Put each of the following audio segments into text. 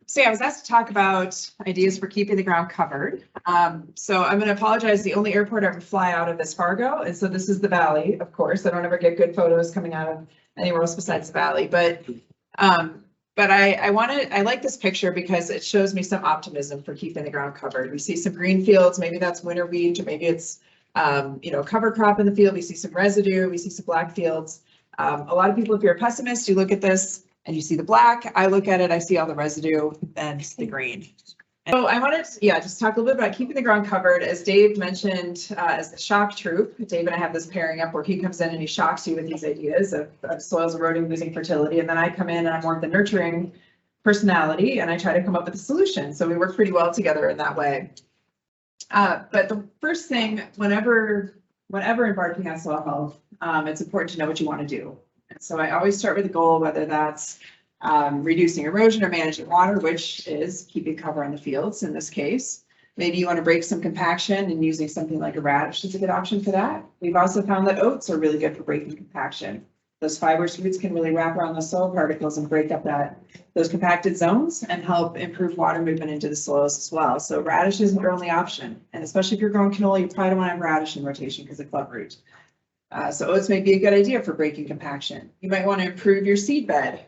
So yeah, I was asked to talk about ideas for keeping the ground covered. So I'm going to apologize. The only airport I ever fly out of is Fargo. And so this is the Valley, of course. I don't ever get good photos coming out of anywhere else besides the Valley. But I like this picture because it shows me some optimism for keeping the ground covered. We see some green fields, maybe that's winter wheat, or maybe it's, cover crop in the field. We see some residue, we see some black fields. A lot of people, if you're a pessimist, you look at this and you see the black. I look at it, I see all the residue and the green. So I wanted to, just talk a little bit about keeping the ground covered. As Dave mentioned, as the shock troop, Dave and I have this pairing up where he comes in and he shocks you with these ideas of soils eroding, losing fertility. And then I come in and I'm more of the nurturing personality and I try to come up with a solution. So we work pretty well together in that way. But the first thing, whenever embarking on soil health, it's important to know what you want to do. And so I always start with a goal, whether that's reducing erosion or managing water, which is keeping cover on the fields in this case. Maybe you want to break some compaction and using something like a radish is a good option for that. We've also found that oats are really good for breaking compaction. Those fibrous roots can really wrap around the soil particles and break up those compacted zones and help improve water movement into the soils as well. So radish isn't your only option. And especially if you're growing canola, you probably don't want to have radish in rotation because of club root. So oats may be a good idea for breaking compaction. You might want to improve your seed bed.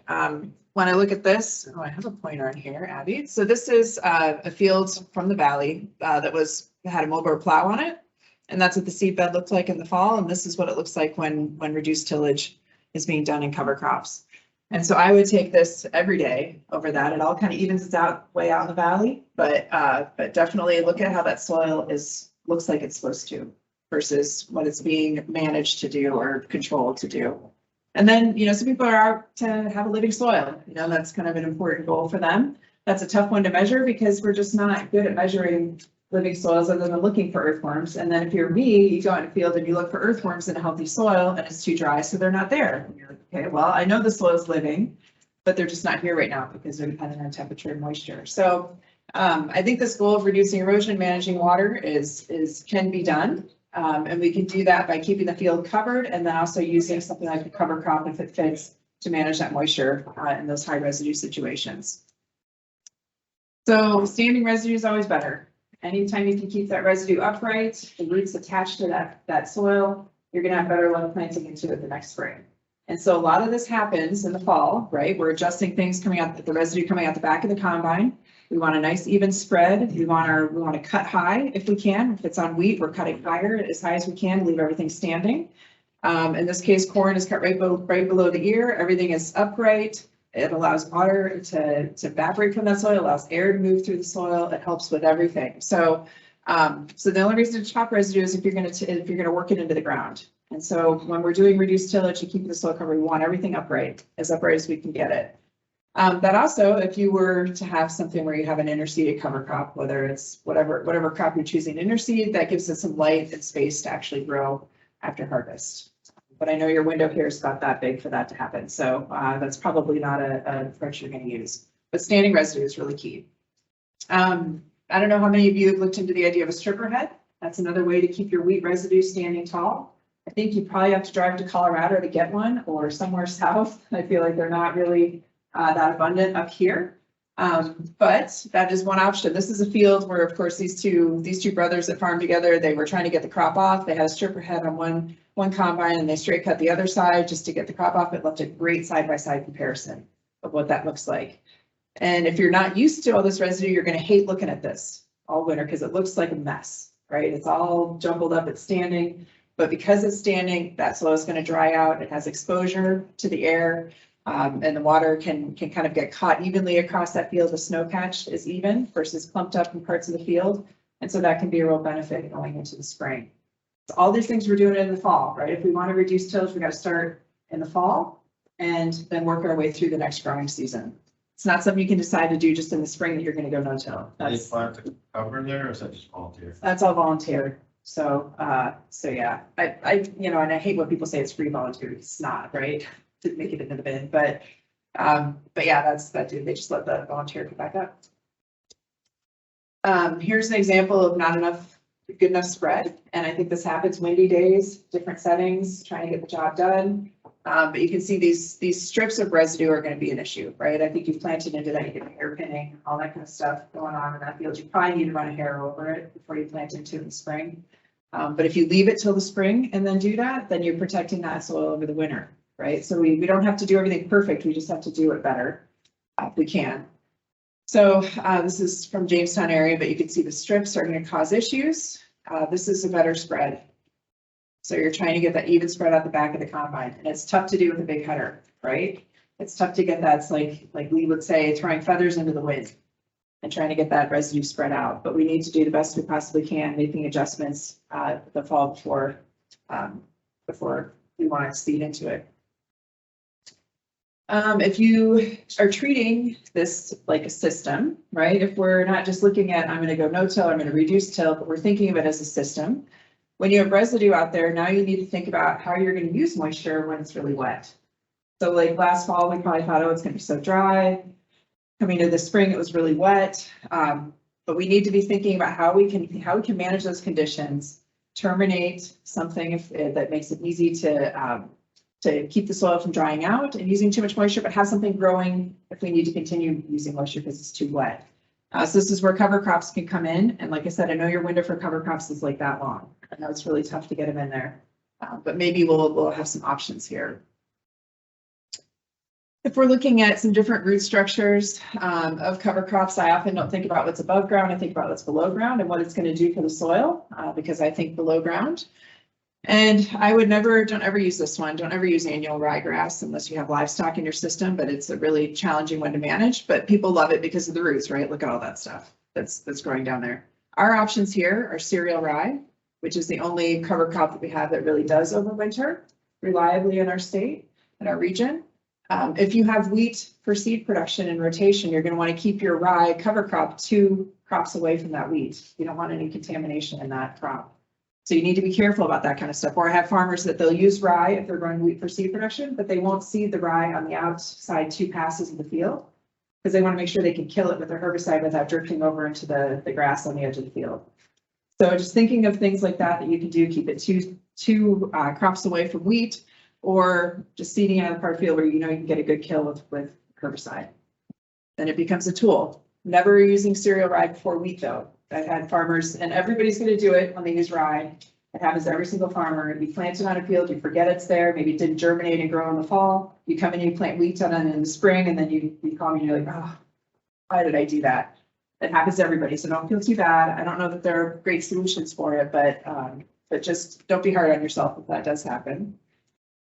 When I look at this, I have a pointer on here, Abby. So this is a field from the Valley that had a moldboard plow on it. And that's what the seed bed looked like in the fall. And this is what it looks like when reduced tillage is being done in cover crops. And so I would take this every day over that. It all kind of evens its out way out in the Valley, but definitely look at how that soil looks like it's supposed to versus what it's being managed to do or controlled to do. And then, some people are out to have a living soil. That's kind of an important goal for them. That's a tough one to measure because we're just not good at measuring living soils other than looking for earthworms. And then if you're me, you go out in the field and you look for earthworms in a healthy soil and it's too dry, so they're not there. And you're like, okay, well, I know the soil is living, but they're just not here right now because they're dependent on temperature and moisture. So I think this goal of reducing erosion, managing water can be done. And we can do that by keeping the field covered and then also using something like a cover crop if it fits to manage that moisture in those high residue situations. So standing residue is always better. Anytime you can keep that residue upright, the roots attached to that soil, you're going to have better luck planting into it the next spring. And so a lot of this happens in the fall, right? We're adjusting things coming out, the residue coming out the back of the combine. We want a nice even spread. We want to cut high if we can. If it's on wheat, we're cutting higher as high as we can, leave everything standing. In this case, corn is cut right below the ear. Everything is upright. It allows water to evaporate from that soil, allows air to move through the soil. It helps with everything. So the only reason to chop residue is if you're going to work it into the ground. And so when we're doing reduced tillage, you keep the soil covered, we want everything upright as we can get it. That also, if you were to have something where you have an interseeded cover crop, whether it's whatever crop you're choosing to interseed, that gives it some light and space to actually grow after harvest. But I know your window here is about that big for that to happen. So that's probably not an approach you're going to use. But standing residue is really key. I don't know how many of you have looked into the idea of a stripper head. That's another way to keep your wheat residue standing tall. I think you probably have to drive to Colorado to get one or somewhere south. I feel like they're not really that abundant up here. But that is one option. This is a field where, of course, these two brothers that farmed together, they were trying to get the crop off. They had a stripper head on one combine and they straight cut the other side just to get the crop off. It left a great side-by-side comparison of what that looks like. And if you're not used to all this residue, you're going to hate looking at this all winter because it looks like a mess, right? It's all jumbled up, it's standing. But because it's standing, that soil is going to dry out. It has exposure to the air. And the water can kind of get caught evenly across that field. The snow patch is even versus clumped up in parts of the field. And so that can be a real benefit going into the spring. So all these things we're doing in the fall, right? If we want to reduce tillage, we got to start in the fall and then work our way through the next growing season. It's not something you can decide to do just in the spring that you're going to go no-till. They plant to cover there, or is that just volunteer? That's all volunteer. So yeah, and I hate when people say it's free volunteer. It's not, right? To make it into the bin, but yeah, that's that dude. They just let the volunteer come back up. Here's an example of not good enough spread, and I think this happens windy days, different settings, trying to get the job done. But you can see these strips of residue are going to be an issue, right? I think you've planted into that, you get hair pinning, all that kind of stuff going on in that field. You probably need to run a hair over it before you plant into it in the spring. But if you leave it till the spring and then do that, then you're protecting that soil over the winter, right? So we don't have to do everything perfect. We just have to do it better if we can. So this is from Jamestown area, but you can see the strips are going to cause issues. This is a better spread. So you're trying to get that even spread out the back of the combine, and it's tough to do with a big header, right? It's tough to get that. It's like Lee would say, throwing feathers into the wind and trying to get that residue spread out. But we need to do the best we possibly can, making adjustments the fall before we want to seed into it. If you are treating this like a system, right? If we're not just looking at, I'm going to go no-till, I'm going to reduce till, but we're thinking of it as a system. When you have residue out there, now you need to think about how you're going to use moisture when it's really wet. So like last fall, we probably thought, oh, it's going to be so dry. Coming into the spring, it was really wet. But we need to be thinking about how we can manage those conditions, terminate something that makes it easy to keep the soil from drying out and using too much moisture, but have something growing if we need to continue using moisture because it's too wet. So this is where cover crops can come in. And like I said, I know your window for cover crops is like that long. I know it's really tough to get them in there, but maybe we'll have some options here. If we're looking at some different root structures of cover crops, I often don't think about what's above ground. I think about what's below ground and what it's going to do for the soil because I think below ground. And I would don't ever use this one. Don't ever use annual ryegrass unless you have livestock in your system, but it's a really challenging one to manage, but people love it because of the roots, right? Look at all that stuff that's growing down there. Our options here are cereal rye, which is the only cover crop that we have that really does overwinter reliably in our state, in our region. If you have wheat for seed production and rotation, you're going to want to keep your rye cover crop 2 crops away from that wheat. You don't want any contamination in that crop. So you need to be careful about that kind of stuff. Or I have farmers that they'll use rye if they're growing wheat for seed production, but they won't seed the rye on the outside 2 passes of the field because they want to make sure they can kill it with their herbicide without drifting over into the grass on the edge of the field. So just thinking of things like that you can do, keep it two crops away from wheat, or just seeding out of the part of the field where you know you can get a good kill with herbicide. Then it becomes a tool. Never using cereal rye before wheat though. I've had farmers, and everybody's going to do it when they use rye. It happens to every single farmer. You plant it on a field, you forget it's there. Maybe it didn't germinate and grow in the fall. You come in, you plant wheat on it in the spring, and then you call me and you're like, oh, why did I do that? It happens to everybody, so don't feel too bad. I don't know that there are great solutions for it, but just don't be hard on yourself if that does happen.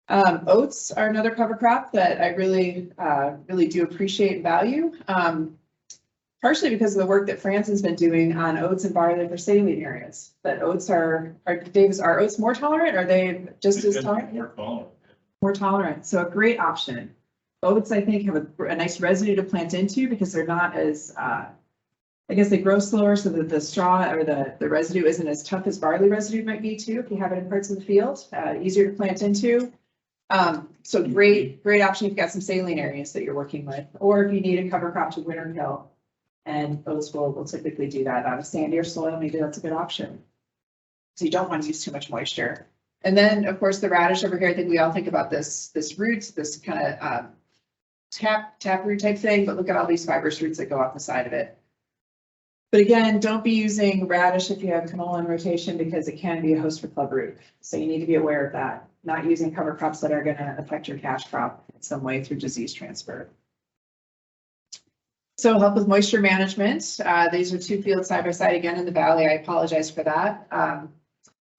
Oats are another cover crop that I really do appreciate and value. Partially because of the work that Franson's been doing on oats and barley for saline areas. That oats are oats more tolerant? Are they just as tolerant? More tolerant. More tolerant. So a great option. Oats, I think, have a nice residue to plant into because they're not as, I guess they grow slower so that the straw or the residue isn't as tough as barley residue might be too if you have it in parts of the field. Easier to plant into. So great option if you've got some saline areas that you're working with, or if you need a cover crop to winter kill. And oats will typically do that on a sandier soil. Maybe that's a good option. So you don't want to use too much moisture. And then, of course, the radish over here. I think we all think about this root, this kind of tap root type thing. But look at all these fibrous roots that go off the side of it. But again, don't be using radish if you have canola in rotation because it can be a host for clubroot. So you need to be aware of that. Not using cover crops that are going to affect your cash crop in some way through disease transfer. So help with moisture management. These are 2 fields side by side again in the valley. I apologize for that.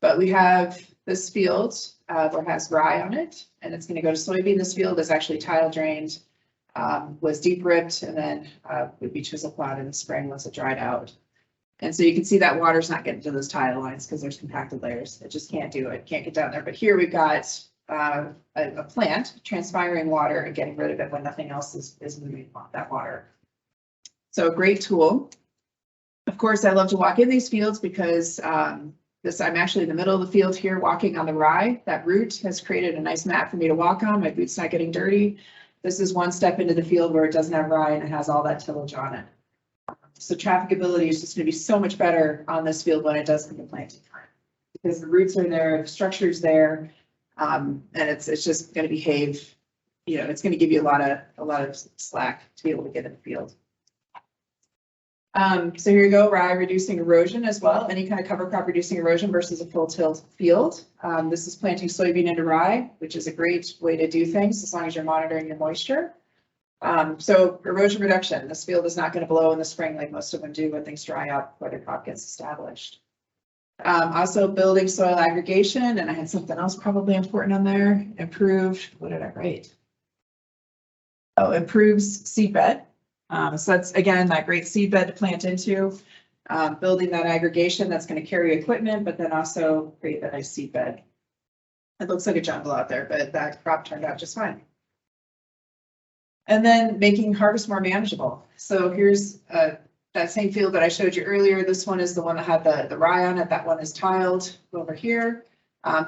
But we have this field where it has rye on it, and it's going to go to soybean. This field is actually tile drained, was deep ripped, and then would be chisel plowed in the spring once it dried out. And so you can see that water's not getting to those tile lines because there's compacted layers. It just can't do it, can't get down there. But here we've got a plant transpiring water and getting rid of it when nothing else is moving that water. So a great tool. Of course, I love to walk in these fields because I'm actually in the middle of the field here walking on the rye. That root has created a nice mat for me to walk on. My boot's not getting dirty. This is one step into the field where it doesn't have rye and it has all that tillage on it. So trafficability is just going to be so much better on this field when it does come to planting time because the roots are there, the structure's there. And it's just going to behave, it's going to give you a lot of slack to be able to get in the field. So here you go, rye reducing erosion as well, any kind of cover crop reducing erosion versus a full tilt field. This is planting soybean into rye, which is a great way to do things as long as you're monitoring your moisture. So erosion reduction, this field is not going to blow in the spring like most of them do when things dry up before the crop gets established. Also building soil aggregation, and I had something else probably important on there, improved, what did I write? Oh, improves seed bed. So that's, again, that great seed bed to plant into, building that aggregation that's going to carry equipment, but then also create that nice seed bed. It looks like a jungle out there, but that crop turned out just fine. And then making harvest more manageable. So here's that same field that I showed you earlier. This one is the one that had the rye on it. That one is tiled over here.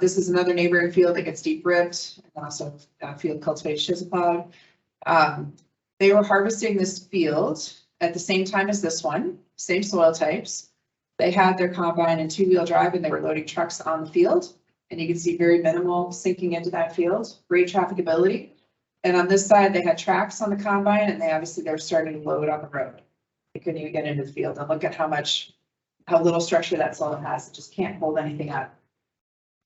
This is another neighboring field that gets deep ripped, and also field cultivated chisel plowed. They were harvesting this field at the same time as this one, same soil types. They had their combine and two-wheel drive, and they were loading trucks on the field. And you can see very minimal sinking into that field, great trafficability. And on this side, they had tracks on the combine, and they were starting to load on the road. They couldn't even get into the field. And look at how little structure that soil has. It just can't hold anything up.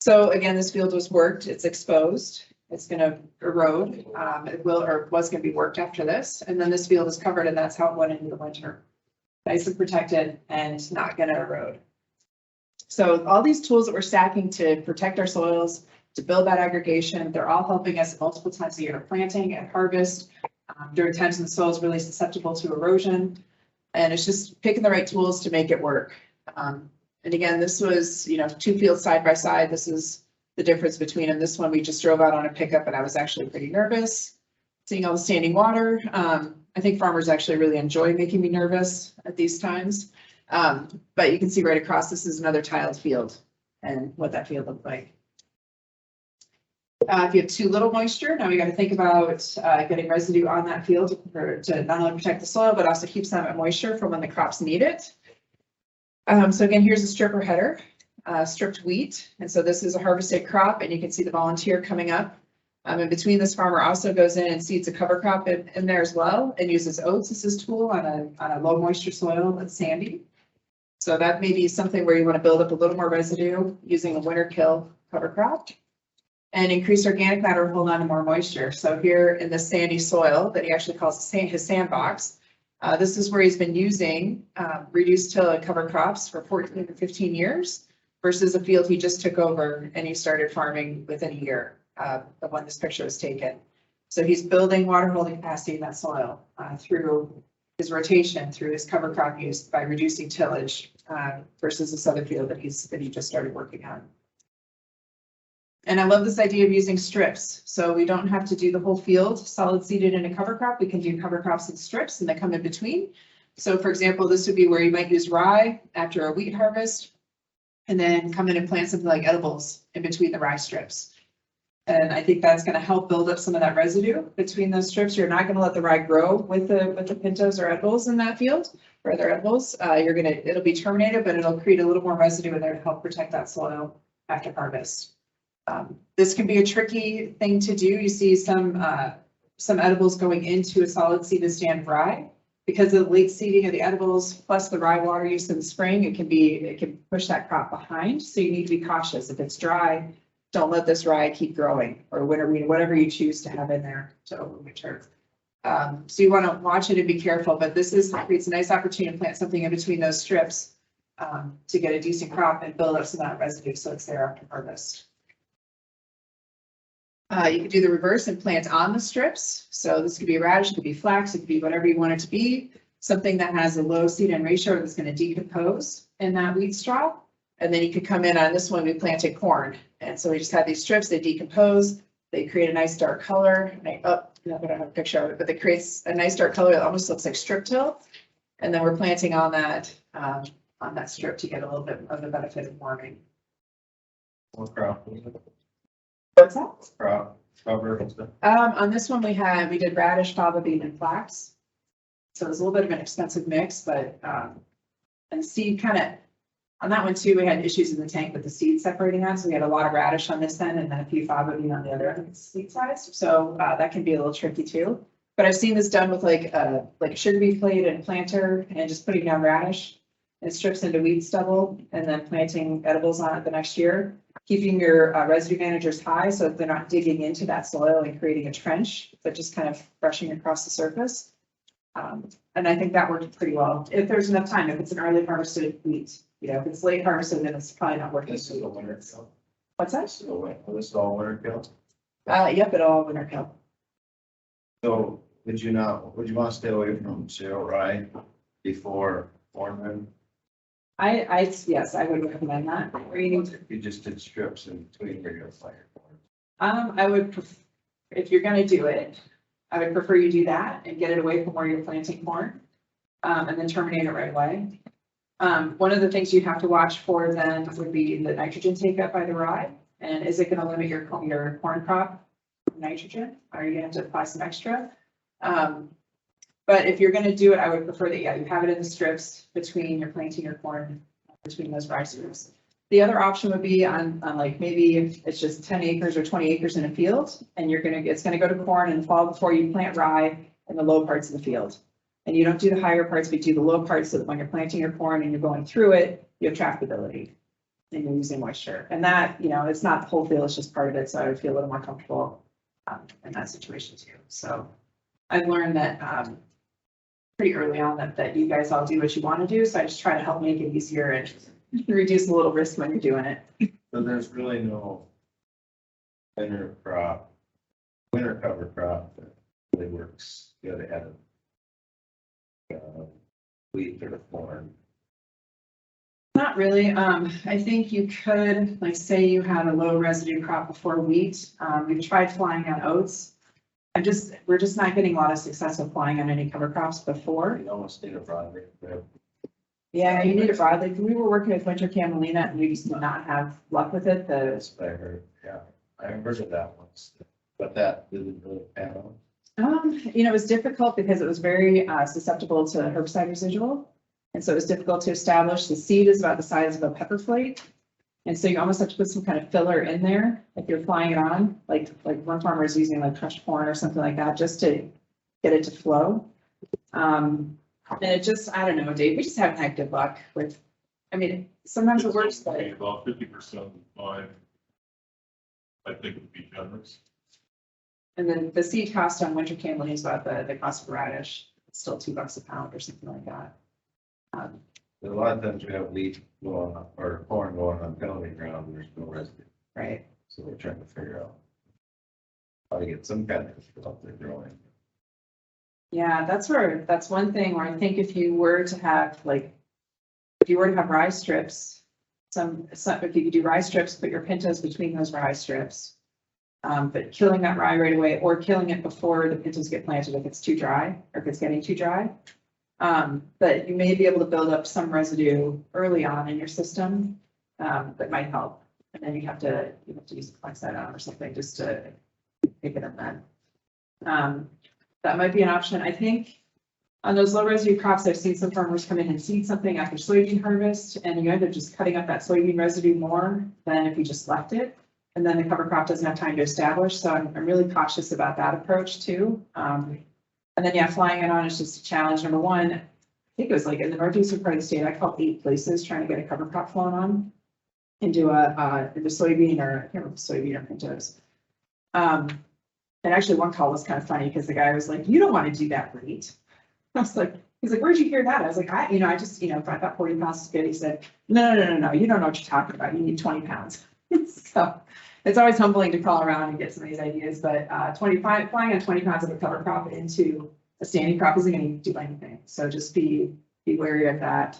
So again, this field was worked. It's exposed. It's going to erode. It will, or was going to be worked after this. And then this field is covered, and that's how it went into the winter. Nice and protected and not going to erode. So all these tools that we're stacking to protect our soils, to build that aggregation, they're all helping us multiple times a year, planting and harvest, during times when the soil is really susceptible to erosion. And it's just picking the right tools to make it work. And again, this was, two fields side by side. This is the difference between them. This one, we just drove out on a pickup, and I was actually pretty nervous seeing all the standing water. I think farmers actually really enjoy making me nervous at these times. But you can see right across, this is another tiled field and what that field looked like. If you have too little moisture, now we got to think about getting residue on that field to not only protect the soil, but also keep some moisture for when the crops need it. So again, here's a stripper header, stripped wheat. And so this is a harvested crop, and you can see the volunteer coming up. In between, this farmer also goes in and seeds a cover crop in there as well, and uses oats as his tool on a low moisture soil that's sandy. So that may be something where you want to build up a little more residue using a winter kill cover crop. And increase organic matter and hold on to more moisture. So here in the sandy soil that he actually calls his sandbox, this is where he's been using reduced till cover crops for 14 to 15 years versus a field he just took over and he started farming within a year of when this picture was taken. So he's building water holding capacity in that soil through his rotation, through his cover crop use by reducing tillage versus this other field that he just started working on. And I love this idea of using strips. So we don't have to do the whole field solid seeded in a cover crop. We can do cover crops in strips and they come in between. So for example, this would be where you might use rye after a wheat harvest and then come in and plant something like edibles in between the rye strips. And I think that's going to help build up some of that residue between those strips. You're not going to let the rye grow with the pintos or edibles in that field or other edibles. It'll be terminated, but it'll create a little more residue in there to help protect that soil after harvest. This can be a tricky thing to do. You see some edibles going into a solid seeded stand of rye because of the late seeding of the edibles plus the rye water use in the spring. It can push that crop behind. So you need to be cautious. If it's dry, don't let this rye keep growing or winter wheat, whatever you choose to have in there to overwinter. So you want to watch it and be careful. But this creates a nice opportunity to plant something in between those strips to get a decent crop and build up some of that residue so it's there after harvest. You could do the reverse and plant on the strips. So this could be radish, it could be flax, it could be whatever you want it to be. Something that has a low seed-in ratio that's going to decompose in that wheat straw. And then you could come in on this one, we planted corn. And so we just have these strips, they decompose, they create a nice dark color. I don't have a picture of it, but it creates a nice dark color that almost looks like strip till. And then we're planting on that strip to get a little bit of the benefit of warming. What crop? What's that? Crop cover and stuff. On this one we did radish, fava bean, and flax. So it's a little bit of an expensive mix, but and seed kind of On that one too, we had issues in the tank with the seed separating out, so we had a lot of radish on this end and then a few fava bean on the other end of the seed size. So that can be a little tricky too. But I've seen this done with like a sugar beet plate and planter and just putting down radish and strips into weed stubble and then planting edibles on it the next year. Keeping your residue managers high so that they're not digging into that soil and creating a trench, but just kind of brushing across the surface. And I think that worked pretty well. If there's enough time, if it's an early harvested wheat, you know, if it's late harvested, then it's probably not working. This is a winter kill. What's that? This is all winter kill. Yep, it all winter kill. So would you want to stay away from cereal rye before corn then? Yes, I would recommend that. Or you need- You just did strips in between where you're fire corn. I would, if you're gonna do it, I would prefer you do that and get it away from where you're planting corn. And then terminate it right away. One of the things you have to watch for then would be the nitrogen take up by the rye. And is it gonna limit your corn crop nitrogen? Are you gonna have to apply some extra? But if you're gonna do it, I would prefer that, yeah, you have it in the strips between your planting your corn, between those rye strips. The other option would be on like maybe if it's just 10 acres or 20 acres in a field and it's gonna go to corn in the fall before you plant rye in the low parts of the field. And you don't do the higher parts, but you do the low parts so that when you're planting your corn and you're going through it, you have tractability and you're using moisture. And that, you know, it's not the whole field, it's just part of it. So I would feel a little more comfortable in that situation too. So I've learned that pretty early on that you guys all do what you want to do. So I just try to help make it easier and reduce a little risk when you're doing it. So there's really no winter cover crop that really works good ahead of wheat or corn. Not really. I think you could, like, say you had a low residue crop before wheat. We've tried flying on oats. We're just not getting a lot of success with flying on any cover crops before. You almost need a broadleaf. Yeah, you need a broadleaf. We were working with winter camelina and we just did not have luck with it. That's what I heard, yeah. I heard of that once, but that didn't really pan out. You know, it was difficult because it was very susceptible to herbicide residual. And so it was difficult to establish. The seed is about the size of a pepper flake. And so you almost have to put some kind of filler in there if you're flying it on, like one farmer is using like crushed corn or something like that, just to get it to flow. And it just, I don't know, Dave, we just haven't had good luck with, I mean, sometimes it works, but About 50% of mine, I think would be generous. and then the seed cost on winter camelina is about the cost of radish. It's still $2 a pound or something like that. But a lot of times we have wheat going on, or corn going on penalty ground, there's no residue. Right. So we're trying to figure out how to get some kind of up there growing. Yeah, that's one thing where I think if you were to have rye strips, if you could do rye strips, put your pintos between those rye strips. But killing that rye right away or killing it before the pintos get planted if it's too dry or if it's getting too dry. But you may be able to build up some residue early on in your system that might help. And then you have to use a flex on or something just to pick it up then. That might be an option. I think on those low residue crops, I've seen some farmers come in and seed something after soybean harvest, and you end up just cutting up that soybean residue more than if you just left it. And then the cover crop doesn't have time to establish. So I'm really cautious about that approach too. And then, yeah, flying it on is just a challenge. Number one, I think it was like in the northeastern part of the state, I called 8 places trying to get a cover crop flown on into soybean or I can't remember soybean or pintos. And actually one call was kind of funny because the guy was like, you don't want to do that rate. I was like, he's like, where'd you hear that? I was like, I thought 40 pounds is good. He said, no, you don't know what you're talking about. You need 20 pounds. So it's always humbling to call around and get some of these ideas, but flying on 20 pounds of a cover crop into a standing crop isn't going to do anything. So just be wary of that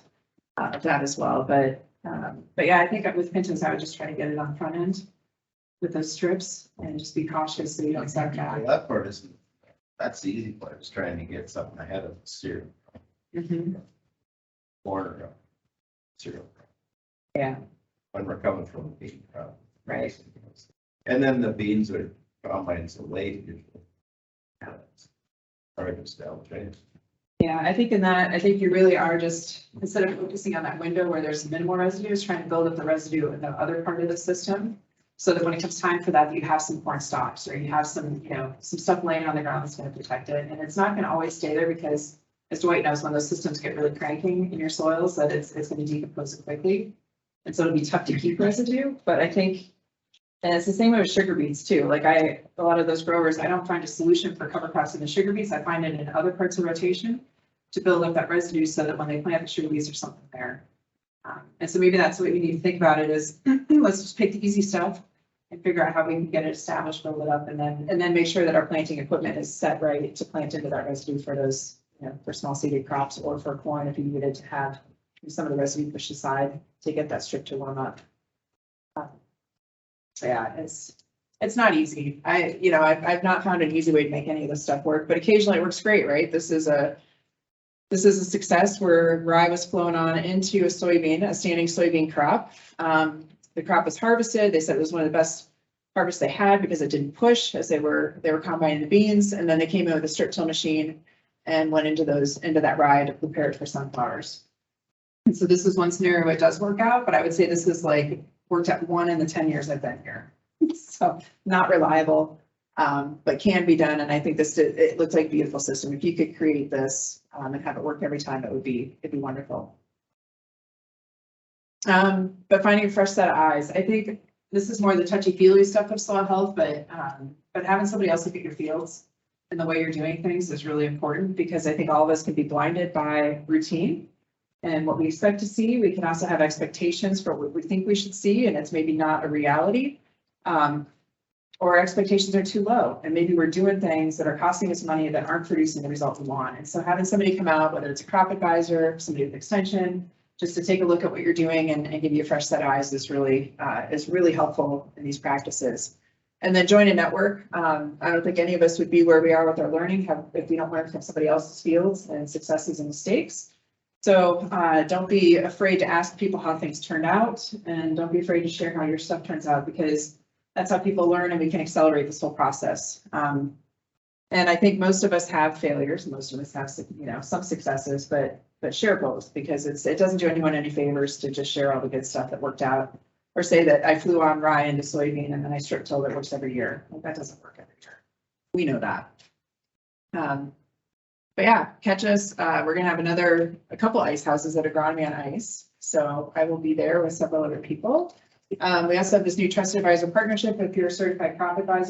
as well. But yeah, I think with pintos, I would just try to get it on the front end with those strips and just be cautious so you don't start back. Well, that part isn't, that's the easy part, is trying to get something ahead of the cereal. Or cereal. Yeah, When we're coming from the bean crop. right. And then the beans are combined so late usually. Hard to establish, right? Yeah, I think in that, I think you really are just, instead of focusing on that window where there's minimal residues, trying to build up the residue in the other part of the system. So that when it comes time for that, you have some corn stalks or you have some, some stuff laying on the ground that's going to protect it. And it's not going to always stay there because, as Dwight knows, when those systems get really cranking in your soils, that it's going to decompose it quickly. And so it'll be tough to keep residue, but I think, and it's the same way with sugar beets too. Like a lot of those growers, I don't find a solution for cover crops in the sugar beets. I find it in other parts of rotation to build up that residue so that when they plant the sugar beets, there's something there. And so maybe that's what we need to think about it is, let's just pick the easy stuff and figure out how we can get it established, build it up, and then make sure that our planting equipment is set right to plant into that residue for those, for small seeded crops or for corn if you needed to have some of the residue pushed aside to get that strip to warm up. So yeah, it's not easy. I've not found an easy way to make any of this stuff work, but occasionally it works great, right? This is a success where rye was flown on into a standing soybean crop. The crop was harvested. They said it was one of the best harvests they had because it didn't push as they were combining the beans. And then they came in with a strip till machine and went into that rye to prepare it for sunflowers. And so this is one scenario where it does work out, but I would say this is like worked out 1 in the 10 years I've been here. So not reliable, but can be done. And I think it looks like a beautiful system. If you could create this and have it work every time, it'd be wonderful. But finding a fresh set of eyes, I think this is more the touchy-feely stuff of soil health, but having somebody else look at your fields and the way you're doing things is really important because I think all of us can be blinded by routine and what we expect to see. We can also have expectations for what we think we should see, and it's maybe not a reality. Or our expectations are too low, and maybe we're doing things that are costing us money that aren't producing the result we want. And so having somebody come out, whether it's a crop advisor, somebody with extension, just to take a look at what you're doing and give you a fresh set of eyes is really helpful in these practices. And then join a network. I don't think any of us would be where we are with our learning if we don't learn from somebody else's fields and successes and mistakes. So don't be afraid to ask people how things turned out, and don't be afraid to share how your stuff turns out, because that's how people learn and we can accelerate this whole process. And I think most of us have failures, most of us have some successes, but share both, because it doesn't do anyone any favors to just share all the good stuff that worked out, or say that I flew on rye into soybean and then I strip till it works every year. Like, that doesn't work every year. We know that. But yeah, catch us. We're gonna have a couple ice houses at Agronomy on Ice. So I will be there with several other people. We also have this new trusted advisor partnership. If you're a certified crop advisor,